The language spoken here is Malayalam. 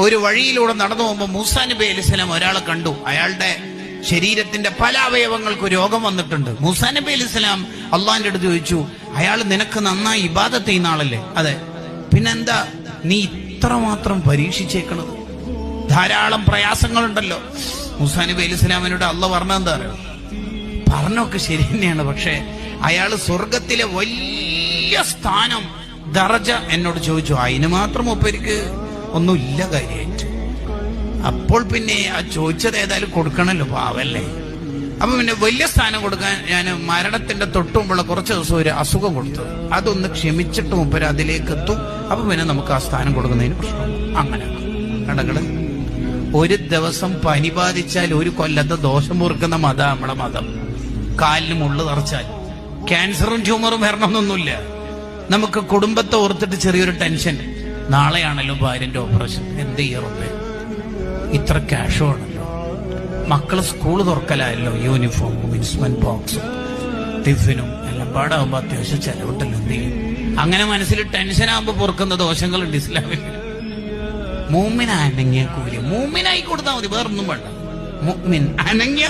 ഒരു വഴിയിലൂടെ നടന്നു പോകുമ്പോൾ മൂസാ നബി അലൈഹിസ്സലാം ഒരാളെ കണ്ടു. അയാളുടെ ശരീരത്തിന്റെ പല അവയവങ്ങൾക്ക് രോഗം വന്നിട്ടുണ്ട്. മൂസാ നബി അലൈഹിസ്സലാം അള്ളാഹിന്റെ അടുത്ത് ചോദിച്ചു, അയാൾ നിനക്ക് നന്നായി ഇബാദത്ത് ചെയ്യുന്ന ആളല്ലേ? അതെ. പിന്നെന്താ നീ ഇത്രമാത്രം പരീക്ഷിച്ചേക്കണത്? ധാരാളം പ്രയാസങ്ങളുണ്ടല്ലോ. മൂസാ നബി അലൈഹിസ്സലാമിനോട് അള്ളാഹ് പറഞ്ഞെന്താ അറിയോ? പറഞ്ഞൊക്കെ ശരി തന്നെയാണ്, പക്ഷെ അയാള് സ്വർഗത്തിലെ വലിയ സ്ഥാനം ദറജ എന്നോട് ചോദിച്ചു. അതിന് മാത്രം ഒപ്പരിക്ക് ഒന്നുമില്ല കാര്യമായിട്ട്. അപ്പോൾ പിന്നെ ആ ചോദിച്ചത് ഏതായാലും കൊടുക്കണല്ലോ, പാവല്ലേ. അപ്പൊ പിന്നെ വലിയ സ്ഥാനം കൊടുക്കാൻ ഞാൻ മരണത്തിന്റെ തൊട്ടുമുമ്പുള്ള കുറച്ച് ദിവസം ഒരു അസുഖം കൊടുത്തു. അതൊന്ന് ക്ഷമിച്ചിട്ട് മുമ്പ് അതിലേക്ക് എത്തും. അപ്പൊ പിന്നെ നമുക്ക് ആ സ്ഥാനം കൊടുക്കുന്നതിന് പ്രശ്നം. അങ്ങനെ കടകള് ഒരു ദിവസം പനി ബാധിച്ചാൽ ഒരു കൊല്ലത്തെ ദോഷം പൊറുക്കുന്ന മതം നമ്മളെ മതം. കാലിന് മുള്ളു തറച്ചാൽ ക്യാൻസറും ട്യൂമറും വരണമെന്നൊന്നുമില്ല. നമുക്ക് കുടുംബത്തെ ഓർത്തിട്ട് ചെറിയൊരു ടെൻഷൻ, നാളെയാണല്ലോ ഭാര്യന്റെ ഓപ്പറേഷൻ, എന്ത് ചെയ്യറുമ്പേ ഇത്ര ക്യാഷോ ആണല്ലോ, മക്കള് സ്കൂള് തുറക്കലായല്ലോ, യൂണിഫോമും ഇൻസ്ട്രുമെന്റ് ബോക്സും ടിഫിനും എല്ലാം പാടാകുമ്പോ അത്യാവശ്യം ചെലവിട്ടല്ലോ, എന്ത് ചെയ്യും? അങ്ങനെ മനസ്സിൽ ടെൻഷനാകുമ്പോ പൊറുക്കുന്ന ദോഷങ്ങളുണ്ട് ഇസ്ലാമിൽ. മൂമിൻ അനങ്ങിയ കൂലി, മൂമിനായി കൊടുത്താൽ മതി, വേറൊന്നും വേണ്ട. മുഅ്മിൻ അനങ്ങിയ